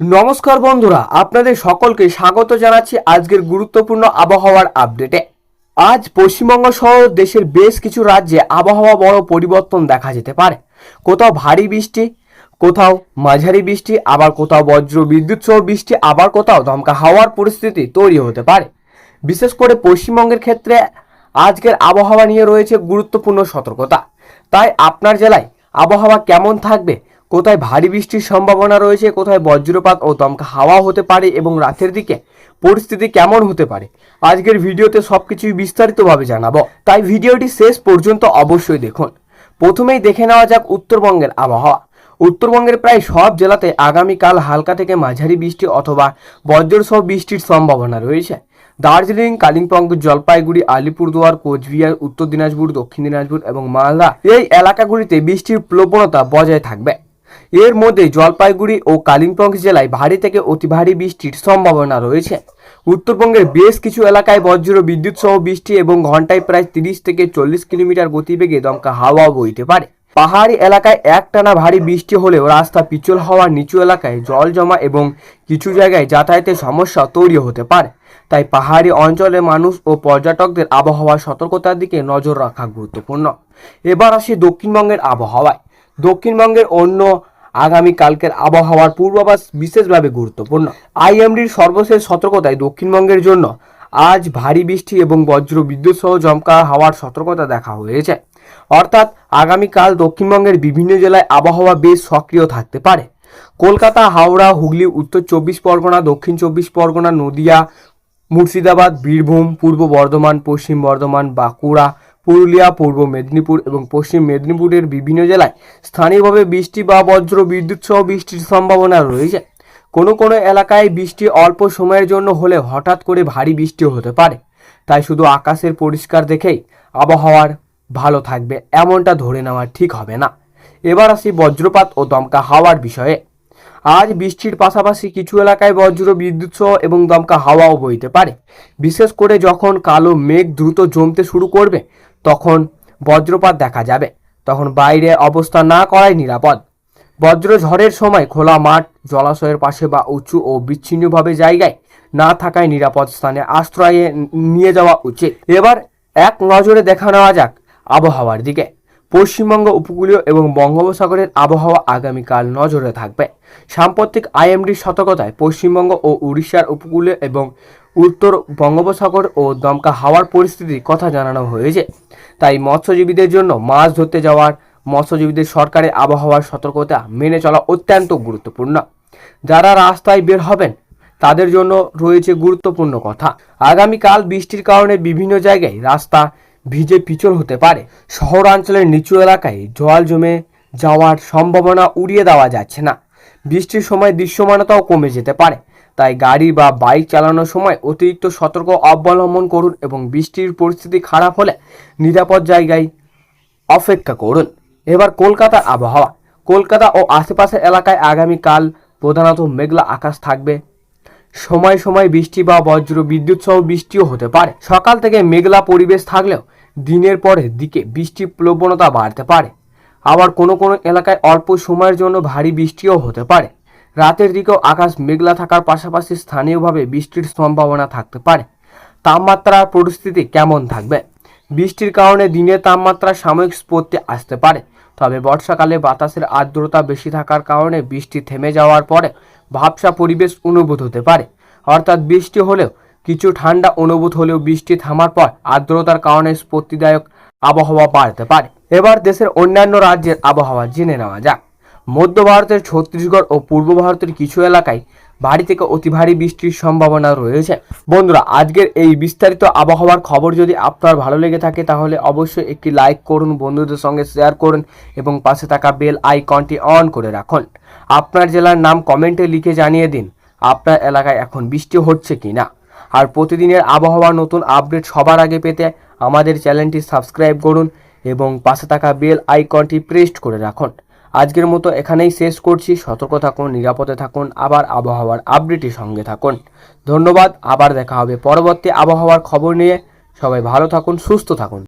নমস্কার বন্ধুরা, আপনাদের সকলকে স্বাগত জানাচ্ছি আজকের গুরুত্বপূর্ণ আবহাওয়ার আপডেটে। আজ পশ্চিমবঙ্গ সহ দেশের বেশ কিছু রাজ্যে আবহাওয়া বড় পরিবর্তন দেখা যেতে পারে। কোথাও ভারী বৃষ্টি, কোথাও মাঝারি বৃষ্টি, আবার কোথাও বজ্র বিদ্যুৎ সহ বৃষ্টি, আবার কোথাও দমকা হাওয়ার পরিস্থিতি তৈরি হতে পারে। বিশেষ করে পশ্চিমবঙ্গের ক্ষেত্রে আজকের আবহাওয়া নিয়ে রয়েছে গুরুত্বপূর্ণ সতর্কতা। তাই আপনার জেলায় আবহাওয়া কেমন থাকবে, কোথায় ভারী বৃষ্টির সম্ভাবনা রয়েছে, কোথায় বজ্রপাত ও দমকা হাওয়া হতে পারে এবং রাতের দিকে পরিস্থিতি কেমন হতে পারে, আজকের ভিডিওতে সবকিছুই বিস্তারিতভাবে জানাবো। তাই ভিডিওটি শেষ পর্যন্ত অবশ্যই দেখুন। প্রথমেই দেখে নেওয়া যাক উত্তরবঙ্গের আবহাওয়া। উত্তরবঙ্গের প্রায় সব জেলাতে আগামীকাল হালকা থেকে মাঝারি বৃষ্টি অথবা বজ্রসহ বৃষ্টির সম্ভাবনা রয়েছে। দার্জিলিং, কালিম্পং, জলপাইগুড়ি, আলিপুরদুয়ার, কোচবিহার, উত্তর দিনাজপুর, দক্ষিণ দিনাজপুর এবং মালদা এই এলাকাগুলিতে বৃষ্টির প্রবণতা বজায় থাকবে। এর মধ্যে জলপাইগুড়ি ও কালিম্পং জেলায় ভারী থেকে অতি ভারী বৃষ্টির সম্ভাবনা রয়েছে। উত্তরবঙ্গের বেশ কিছু এলাকায় বজ্র বিদ্যুৎ সহ বৃষ্টি এবং ঘন্টায় প্রায় 30 থেকে 40 কিলোমিটার গতিবেগে দমকা হাওয়া বইতে পারে। পাহাড়ি এলাকায় একটানা ভারী বৃষ্টি হলেও রাস্তা পিছল হওয়ার নিচু এলাকায় জল জমা এবং কিছু জায়গায় যাতায়াতের সমস্যা তৈরি হতে পারে। তাই পাহাড়ি অঞ্চলে মানুষ ও পর্যটকদের আবহাওয়ার সতর্কতার দিকে নজর রাখা গুরুত্বপূর্ণ। এবার আসি দক্ষিণবঙ্গের আবহাওয়ায়। দক্ষিণবঙ্গের অন্য আগামীকালকের আবহাওয়ার পূর্বাভাস বিশেষভাবে গুরুত্বপূর্ণ। আইএমডির সর্বশেষ সতর্কতায় দক্ষিণবঙ্গের জন্য আজ ভারী বৃষ্টি এবং বজ্র বিদ্যুৎ সহ দমকা হাওয়ার সতর্কতা দেখা হয়েছে। অর্থাৎ আগামীকাল দক্ষিণবঙ্গের বিভিন্ন জেলায় আবহাওয়া বেশ সক্রিয় থাকতে পারে। কলকাতা, হাওড়া, হুগলি, উত্তর 24 পরগনা, দক্ষিণ 24 পরগনা, নদিয়া, মুর্শিদাবাদ, বীরভূম, পূর্ব বর্ধমান, পশ্চিম বর্ধমান, বাঁকুড়া, পুরুলিয়া, পূর্ব মেদিনীপুর এবং পশ্চিম মেদিনীপুরের বিভিন্ন জেলায় স্থানীয়ভাবে বৃষ্টি বা বজ্র বিদ্যুৎ সহ বৃষ্টির সম্ভাবনা রয়েছে। কোনো কোনো এলাকায় বৃষ্টি অল্প সময়ের জন্য হলে হঠাৎ করে ভারী বৃষ্টিও হতে পারে। তাই শুধু আকাশের পরিষ্কার দেখেই আবহাওয়ার ভালো থাকবে এমনটা ধরে নেওয়া ঠিক হবে না। এবার আসি বজ্রপাত ও দমকা হাওয়ার বিষয়ে। আজ বৃষ্টির পাশাপাশি কিছু এলাকায় বজ্র বিদ্যুৎ সহ এবং দমকা হাওয়াও বইতে পারে। বিশেষ করে যখন কালো মেঘ দ্রুত জমতে শুরু করবে তখন বজ্রপাত দেখা যাবে। তখন বাইরে অবস্থান না করাই নিরাপদ। বজ্র ঝড়ের সময় খোলা মাঠ, জলাশয়ের পাশে বা উঁচু ও বিচ্ছিন্নভাবে জায়গায় না থাকায় নিরাপদ স্থানে আশ্রয়ে নিয়ে যাওয়া উচিত। এবার এক নজরে দেখা নেওয়া যাক আবহাওয়ার দিকে। পশ্চিমবঙ্গ উপকূলীয় এবং বঙ্গোপসাগরের আবহাওয়া আগামীকাল নজরে থাকবে। সাম্প্রতিক আইএমডির সতর্কতায় পশ্চিমবঙ্গ ও উড়িষ্যার উপকূলীয় এবং উত্তর বঙ্গোপসাগর ও দমকা হাওয়ার পরিস্থিতির কথা জানানো হয়েছে। তাই মৎস্যজীবীদের জন্য মাছ ধরতে যাওয়ার মৎস্যজীবীদের সরকারি আবহাওয়ার সতর্কতা মেনে চলা অত্যন্ত গুরুত্বপূর্ণ। যারা রাস্তায় বের হবেন তাদের জন্য রয়েছে গুরুত্বপূর্ণ কথা। আগামীকাল বৃষ্টির কারণে বিভিন্ন জায়গায় রাস্তা ভিজে পিছল হতে পারে। শহরাঞ্চলের নিচু এলাকায় জল জমে যাওয়ার সম্ভাবনা উড়িয়ে দেওয়া যাচ্ছে না। বৃষ্টির সময় দৃশ্যমানতাও কমে যেতে পারে। তাই গাড়ি বা বাইক চালানোর সময় অতিরিক্ত সতর্ক অবলম্বন করুন এবং বৃষ্টির পরিস্থিতি খারাপ হলে নিরাপদ জায়গায় অপেক্ষা করুন। এবার কলকাতার আবহাওয়া। কলকাতা ও আশেপাশের এলাকায় আগামীকাল প্রধানত মেঘলা আকাশ থাকবে। সময় সময় বৃষ্টি বা বজ্র বিদ্যুৎ সহ বৃষ্টিও হতে পারে। সকাল থেকে মেঘলা পরিবেশ থাকলেও দিনের পরের দিকে বৃষ্টির প্রবণতা বাড়তে পারে। আবার কোনো কোনো এলাকায় অল্প সময়ের জন্য ভারী বৃষ্টিও হতে পারে। রাতের দিকেও আকাশ মেঘলা থাকার পাশাপাশি স্থানীয়ভাবে বৃষ্টির সম্ভাবনা থাকতে পারে। তাপমাত্রার পরিস্থিতি কেমন থাকবে? বৃষ্টির কারণে দিনের তাপমাত্রা সাময়িক স্ফূর্তি আসতে পারে। তবে বর্ষাকালে বাতাসের আর্দ্রতা বেশি থাকার কারণে বৃষ্টি থেমে যাওয়ার পরে ভাবসা পরিবেশ অনুভূত হতে পারে। অর্থাৎ বৃষ্টি হলেও কিছু ঠান্ডা অনুভূত হলেও বৃষ্টি থামার পর আর্দ্রতার কারণে স্ফূর্তিদায়ক আবহাওয়া বাড়তে পারে। এবার দেশের অন্যান্য রাজ্যের আবহাওয়া জেনে নেওয়া যাক। মধ্য ভারতের ছত্তিশগড় ও পূর্ব ভারতের কিছু এলাকায় ভারী থেকে অতি ভারী বৃষ্টির সম্ভাবনা রয়েছে। বন্ধুরা, আজকের এই বিস্তারিত আবহাওয়ার খবর যদি আপনার ভালো লেগে থাকে তাহলে অবশ্যই একটি লাইক করুন, বন্ধুদের সঙ্গে শেয়ার করুন এবং পাশে থাকা বেল আইকনটি অন করে রাখুন। আপনার জেলার নাম কমেন্টে লিখে জানিয়ে দিন আপনার এলাকায় এখন বৃষ্টি হচ্ছে কি না। আর প্রতিদিনের আবহাওয়ার নতুন আপডেট সবার আগে পেতে আমাদের চ্যানেলটি সাবস্ক্রাইব করুন এবং পাশে থাকা বেল আইকনটি প্রেস করে রাখুন। আজকের মতো এখানেই শেষ করছি। সতর্ক থাকুন, নিরাপদে থাকুন, আবার আবহাওয়ার আপডেটের সঙ্গে থাকুন। ধন্যবাদ। আবার দেখা হবে পরবর্তী আবহাওয়ার খবর নিয়ে। সবাই ভালো থাকুন, সুস্থ থাকুন।